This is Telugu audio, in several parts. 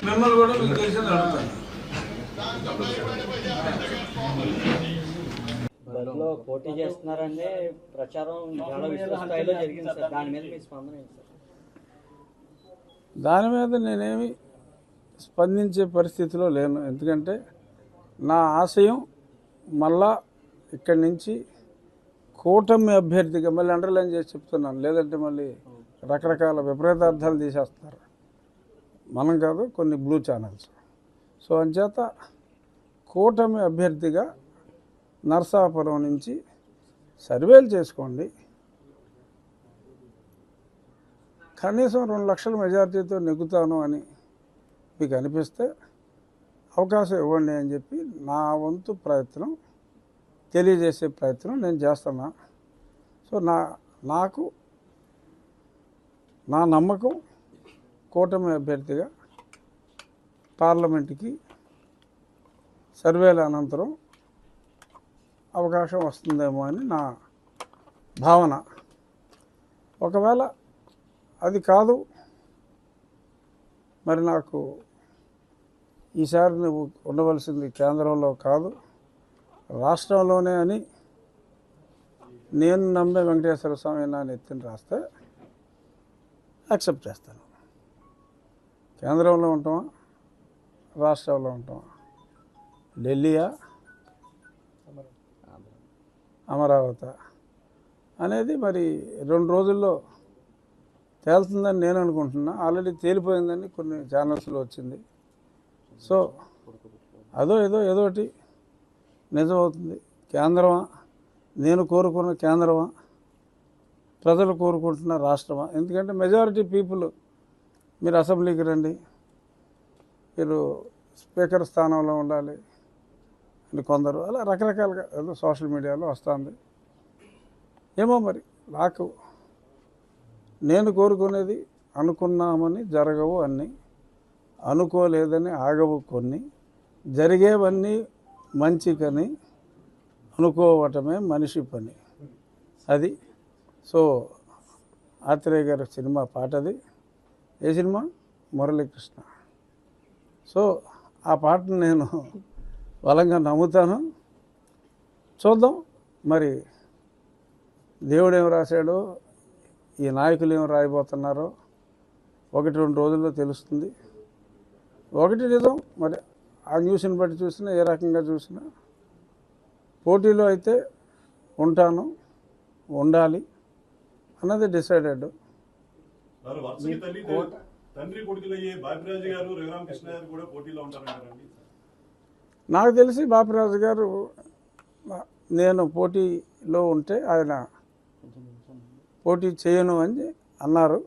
మిమ్మల్ని కూడా మీకు తెలిసింది అడుగుతాను. బరిలో పోటీ చేస్తున్నారని ప్రచారం చాలా విస్తృత స్థాయిలో జరిగింది సార్. దాని మీద మీ స్పందన ఏంటి సార్? దాని మీద నేనేమి స్పందించే పరిస్థితిలో లేను. ఎందుకంటే నా ఆశయం మళ్ళా ఇక్కడి నుంచి కూటమి అభ్యర్థిగా మళ్ళీ అండర్లైన్ చేసి చెప్తున్నాను, లేదంటే మళ్ళీ రకరకాల విపరీతార్థాలు తీసేస్తారు. మనం కాదు, కొన్ని బ్లూ ఛానల్స్. సో అంచేత కూటమి అభ్యర్థిగా నరసాపురం నుంచి సర్వేలు చేసుకోండి, కనీసం 2 లక్షల మెజార్టీతో నెగ్గుతాను అని మీకు అనిపిస్తే అవకాశం ఇవ్వండి అని చెప్పి నా వంతు ప్రయత్నం తెలియజేసే ప్రయత్నం నేను చేస్తున్నా. సో నాకు నా నమ్మకం కూటమి అభ్యర్థిగా పార్లమెంటుకి సర్వేల అనంతరం అవకాశం వస్తుందేమో అని నా భావన. ఒకవేళ అది కాదు, మరి నాకు ఈసారి నువ్వు ఉండవలసింది కేంద్రంలో కాదు రాష్ట్రంలోనే అని నేను నమ్మే వెంకటేశ్వర స్వామి నా నెత్తిని రాస్తే యాక్సెప్ట్ చేస్తాను. కేంద్రంలో ఉంటామా, రాష్ట్రంలో ఉంటామా, ఢిల్లీయా, అమరావతి అనేది మరి 2 రోజుల్లో తేలుతుందని నేను అనుకుంటున్నా. ఆల్రెడీ తేలిపోయిందని కొన్ని ఛానల్స్లో వచ్చింది. సో ఏదోటి నిజమవుతుంది. కేంద్రమా, నేను కోరుకున్న కేంద్రమా, ప్రజలు కోరుకుంటున్న రాష్ట్రమా? ఎందుకంటే మెజారిటీ పీపుల్ మీరు అసెంబ్లీకి రండి, మీరు స్పీకర్ స్థానంలో ఉండాలి అని కొందరు అలా రకరకాలుగా ఏదో సోషల్ మీడియాలో వస్తుంది. ఏమో మరి నాకు నేను కోరుకునేది అనుకున్నామని జరగవు అన్నీ, అనుకోలేదని ఆగవు కొన్ని, జరిగేవన్నీ మంచికని అనుకోవటమే మనిషి పని. అది. సో ఆత్రేయ గారి సినిమా పాటది. ఏ సినిమా? మురళీకృష్ణ. సో ఆ పాటను నేను బలంగా నమ్ముతాను. చూద్దాం మరి దేవుడు ఏం రాశాడో, ఈ నాయకులు ఏం రాయబోతున్నారో 1-2 రోజుల్లో తెలుస్తుంది. ఒకటి నిజం, మరి ఆ న్యూస్ని బట్టి చూసినా, ఏ రకంగా చూసినా పోటీలో అయితే ఉంటాను, ఉండాలి అన్నది డిసైడెడ్. నాకు తెలిసి బాపిరాజు గారు నేను పోటీలో ఉంటే ఆయన పోటీ చేయను అని అన్నారు.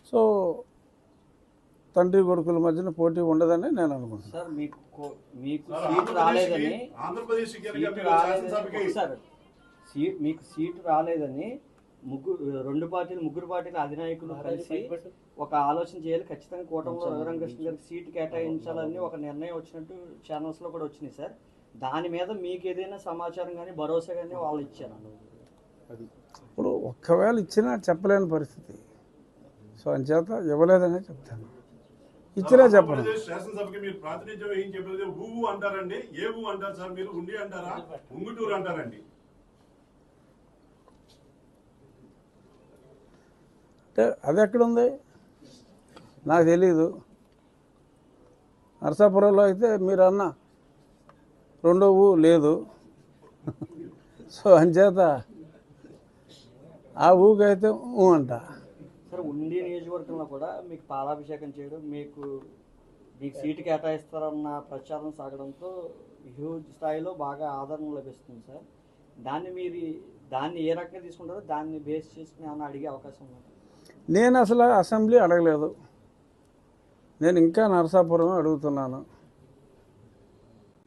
సో తండ్రి కొడుకుల మధ్యన పోటీ ఉండదని నేను అనుకుంటున్నాను. సార్ మీకు సీటు రాలేదని ముగ్గురు పార్టీల అధినాయకులు కలిసి ఒక ఆలోచన చేయాలి, ఖచ్చితంగా కూటమిలో రఘురామకృష్ణ గారికి సీటు కేటాయించాలని ఒక నిర్ణయం వచ్చినట్టు ఛానల్స్లో కూడా వచ్చినాయి సార్. దాని మీద మీకు ఏదైనా సమాచారం కానీ భరోసా కానీ వాళ్ళు ఇచ్చారు? ఇప్పుడు ఒక్కవేళ ఇచ్చినా చెప్పలేని పరిస్థితి. సో అంచేత ఇవ్వలేదనే చెప్తాను, ఇచ్చినా చెప్పను. శాసనసభకి మీరు ప్రాతినిధ్యం వహించే ఊవు అంటారండి. ఏ ఊ అంటారు సార్ మీరు? ఉండి అంటారా, ఉంగుటూరు అంటారండి? అంటే అది ఎక్కడుంది నాకు తెలీదు. నరసాపురంలో అయితే మీరు అన్న 2వ ఊ లేదు. సో అంచేత ఆ ఊకైతే ఊ అంట. సార్ ఉండి నియోజకవర్గంలో కూడా మీకు పాలాభిషేకం చేయడం, మీకు సీటు కేటాయిస్తారన్న ప్రచారం సాగడంతో హ్యూజ్ స్థాయిలో బాగా ఆదరణ లభిస్తుంది సార్. దాన్ని ఏ రకంగా తీసుకుంటారో దాన్ని బేస్ చేసుకుని ఏమైనా అడిగే అవకాశం ఉంది? నేను అసలు అసెంబ్లీ అడగలేదు, నేను ఇంకా నరసాపురం అడుగుతున్నాను.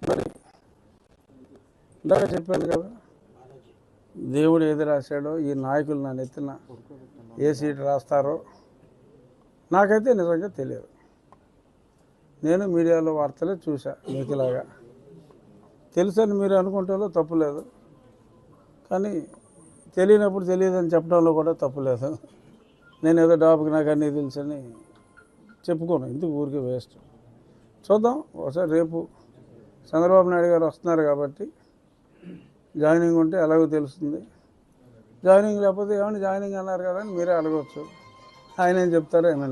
మరి ఇందాక చెప్పాను కదా, దేవుడు ఏది రాశాడో ఈ నాయకులు నా నెత్తిన ఏ సీట్ రాస్తారో నాకైతే నిజంగా తెలియదు. నేను మీడియాలో వార్తలే చూసా మీకులాగా. తెలుసని మీరు అనుకుంటేలో తప్పులేదు, కానీ తెలియనప్పుడు తెలియదని చెప్పడంలో కూడా తప్పులేదు. నేను ఏదో డాబుకి నాకు అన్నీ తెలుసని చెప్పుకోను, ఇందుకు ఊరికే వేస్ట్. చూద్దాం ఒకసారి. రేపు చంద్రబాబు నాయుడు గారు వస్తున్నారు కాబట్టి జాయినింగ్ ఉంటే ఎలాగో తెలుస్తుంది. జాయినింగ్ లేకపోతే ఏమన్నా జాయినింగ్ అన్నారు కదా అని మీరే అడగవచ్చు. ఆయన ఏం చెప్తారో ఏమన్నా.